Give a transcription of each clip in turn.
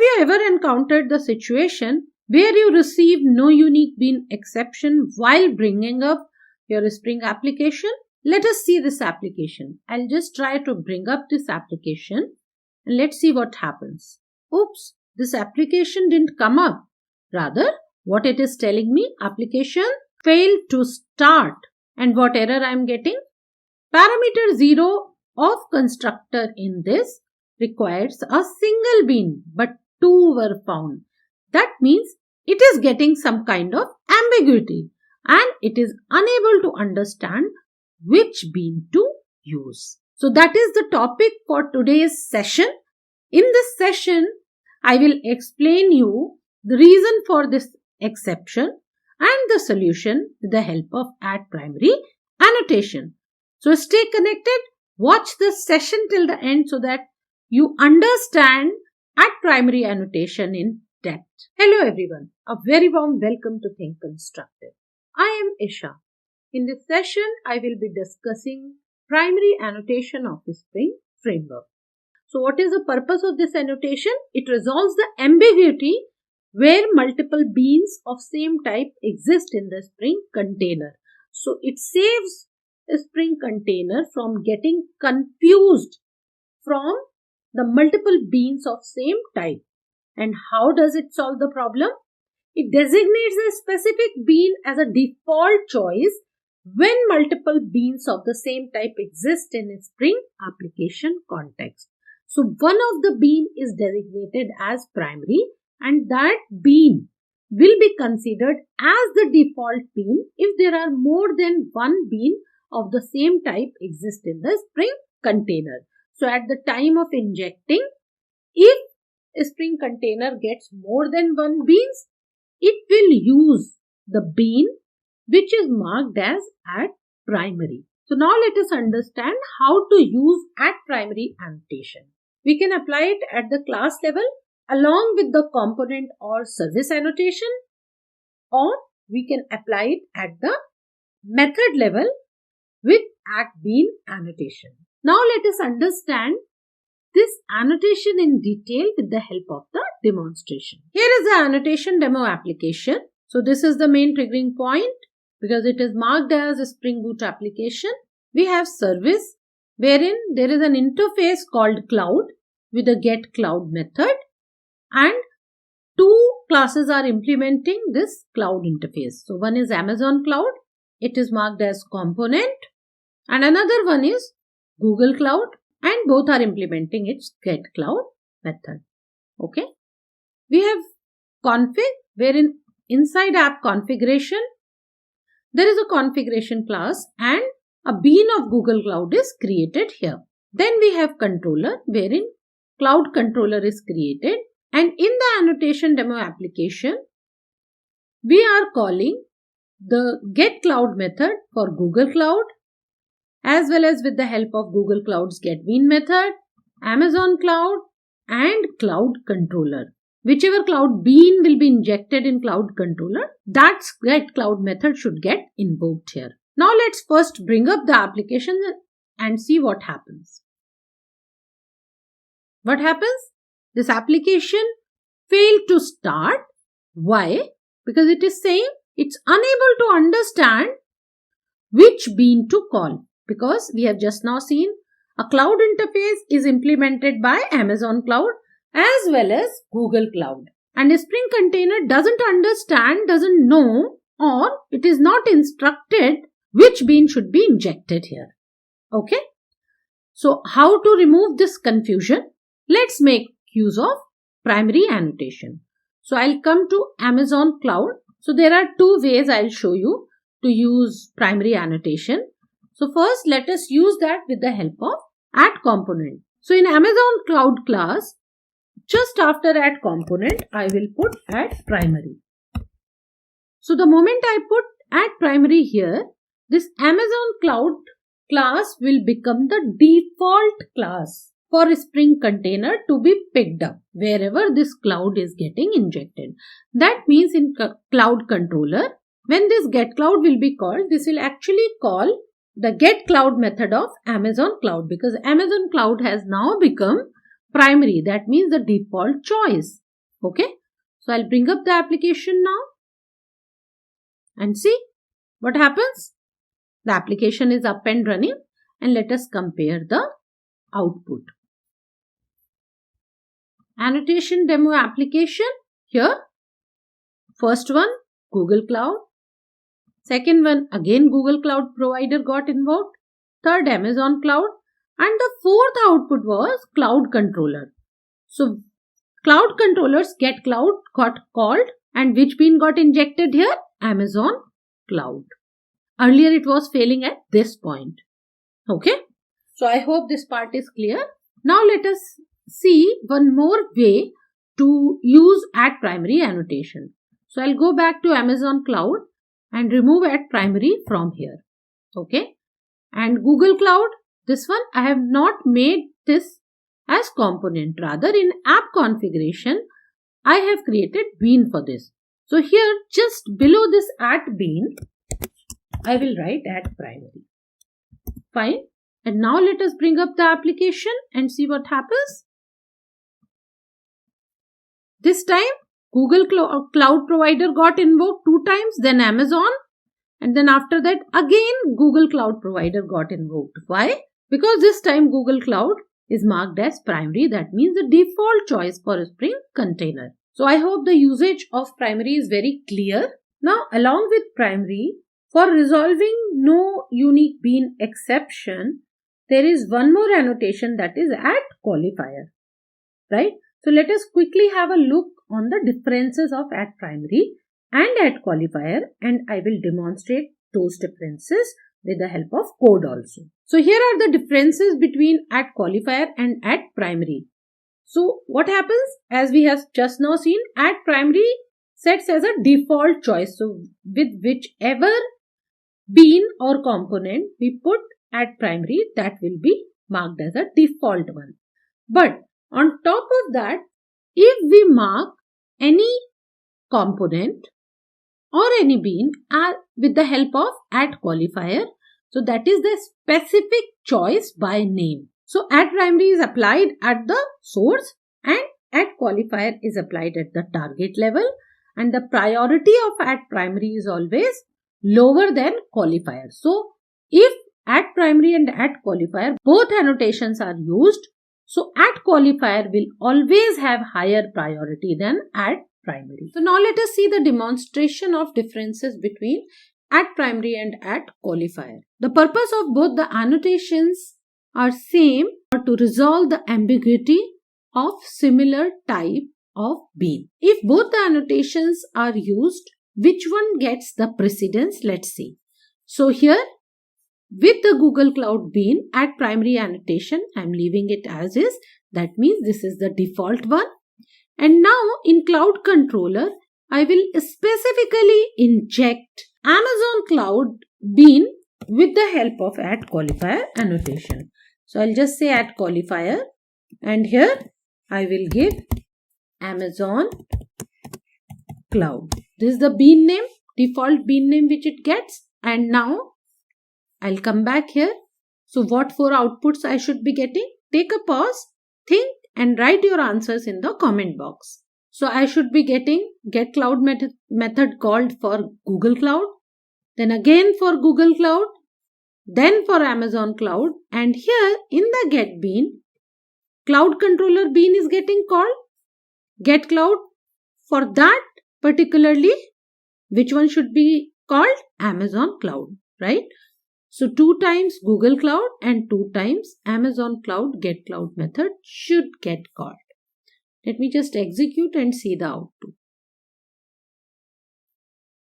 you ever encountered the situation where you receive NoUniqueBeanException while bringing up your Spring application? Let us see this application. I'll just try to bring up this application and let's see what happens. Oops, this application didn't come up. Rather, what it is telling me, application failed to start. And what error I am getting? Parameter 0 of constructor in this requires a single bean, but 2 were found. That means it is getting some kind of ambiguity and it is unable to understand which bean to use. So that is the topic for today's session. In this session, I will explain you the reason for this exception and the solution with the help of @primary annotation. So stay connected, watch this session till the end so that you understand @primary annotation in depth. Hello everyone, a very warm welcome to Think Constructive. I am Isha. In this session, I will be discussing primary annotation of the Spring framework. So what is the purpose of this annotation? It resolves the ambiguity where multiple beans of same type exist in the Spring container. So it saves a Spring container from getting confused from the multiple beans of same type. And how does it solve the problem? It designates a specific bean as a default choice when multiple beans of the same type exist in a Spring application context. So one of the bean is designated as primary and that bean will be considered as the default bean if there are more than one bean of the same type exist in the Spring container. So at the time of injecting, if a Spring container gets more than one beans, it will use the bean which is marked as @primary. So now let us understand how to use @primary annotation. We can apply it at the class level along with the component or service annotation, or we can apply it at the method level with @bean annotation. Now let us understand this annotation in detail with the help of the demonstration. Here is the annotation demo application. So this is the main triggering point because it is marked as a Spring Boot application. We have service wherein there is an interface called cloud with a getCloud method and two classes are implementing this cloud interface. So one is Amazon Cloud, it is marked as component, and another one is Google Cloud, and both are implementing its getCloud method. Okay. We have config wherein inside app configuration there is a configuration class and a bean of Google Cloud is created here. Then we have controller wherein cloud controller is created, and in the annotation demo application we are calling the getCloud method for Google Cloud as well as with the help of Google Cloud's getBean method, Amazon Cloud and cloud controller. Whichever cloud bean will be injected in cloud controller, that getCloud method should get invoked here. Now let's first bring up the application and see what happens. What happens? This application failed to start. Why? Because it is saying it's unable to understand which bean to call. Because we have just now seen a cloud interface is implemented by Amazon Cloud as well as Google Cloud. And a Spring container doesn't understand, doesn't know, or it is not instructed which bean should be injected here. Okay. So how to remove this confusion? Let's make use of primary annotation. So I'll come to Amazon Cloud. So there are two ways I'll show you to use primary annotation. So first let us use that with the help of @component. So in Amazon Cloud class, just after @component, I will put @primary. So the moment I put @primary here, this Amazon Cloud class will become the default class for a Spring container to be picked up wherever this cloud is getting injected. That means in cloud controller, when this getCloud will be called, this will actually call the getCloud method of Amazon Cloud because Amazon Cloud has now become primary. That means the default choice. Okay, so I'll bring up the application now and see what happens. The application is up and running, and let us compare the output. Annotation demo application. Here, first one Google Cloud, second one again Google Cloud provider got invoked, third Amazon Cloud, and the fourth output was Cloud Controller. So Cloud Controllers get cloud got called, and which bean got injected here? Amazon Cloud. Earlier it was failing at this point. Okay, so I hope this part is clear. Now let us see one more way to use @primary annotation. So I'll go back to Amazon Cloud and remove @primary from here. Okay, and Google Cloud, this one I have not made this as component. Rather, in app configuration, I have created bean for this. So here, just below this @bean, I will write @primary. Fine. And now let us bring up the application and see what happens. This time, Google Cloud provider got invoked 2 times, then Amazon, and then after that again Google Cloud provider got invoked. Why? Because this time Google Cloud is marked as primary. That means the default choice for a Spring container. So I hope the usage of primary is very clear. Now, along with primary, for resolving NoUniqueBeanException, there is one more annotation, that is @qualifier, right? So let us quickly have a look on the differences of @primary and @qualifier, and I will demonstrate those differences with the help of code also. So here are the differences between @qualifier and @primary. So what happens, as we have just now seen, @primary sets as a default choice. So with whichever bean or component we put @primary, that will be marked as a default one. But on top of that, if we mark any component or any bean with the help of @qualifier, so that is the specific choice by name. So @primary is applied at the source and @qualifier is applied at the target level, and the priority of @primary is always lower than qualifier. So if @primary and @qualifier both annotations are used, so @qualifier will always have higher priority than @primary. So now let us see the demonstration of differences between @primary and @qualifier. The purpose of both the annotations are same, to resolve the ambiguity of similar type of bean. If both the annotations are used, which one gets the precedence? Let's see. So here, with the Google Cloud bean @primary annotation, I am leaving it as is. That means this is the default one. And now in Cloud Controller, I will specifically inject Amazon Cloud bean with the help of @qualifier annotation. So I'll just say @qualifier, and here I will give Amazon Cloud. This is the bean name, default bean name which it gets. And now I'll come back here. So what 4 outputs I should be getting? Take a pause, think, and write your answers in the comment box. So I should be getting getCloud method called for Google Cloud, then again for Google Cloud, then for Amazon Cloud, and here in the get bean, Cloud Controller bean is getting called. getCloud, for that particularly, which one should be called? Amazon Cloud, right? So 2 times Google Cloud and 2 times Amazon Cloud getCloud method should get called. Let me just execute and see the output.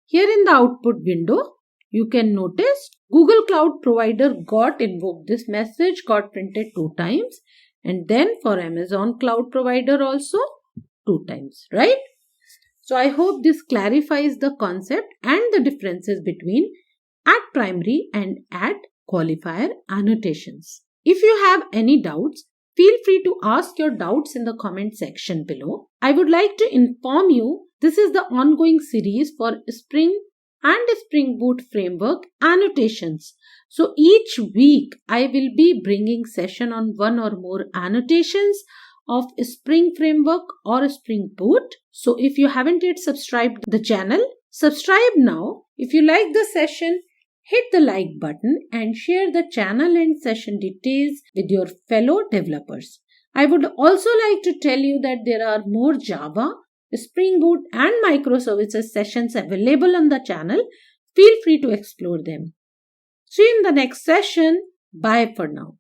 Here in the output window, you can notice Google Cloud provider got invoked. This message got printed 2 times, and then for Amazon Cloud provider also 2 times, right? So I hope this clarifies the concept and the differences between @primary and @qualifier annotations. If you have any doubts, feel free to ask your doubts in the comment section below. I would like to inform you, this is the ongoing series for Spring and Spring Boot framework annotations. So each week I will be bringing session on one or more annotations of Spring Framework or Spring Boot. So if you haven't yet subscribed the channel, subscribe now. If you like the session, hit the like button and share the channel and session details with your fellow developers. I would also like to tell you that there are more Java, Spring Boot and microservices sessions available on the channel. Feel free to explore them. See you in the next session. Bye for now.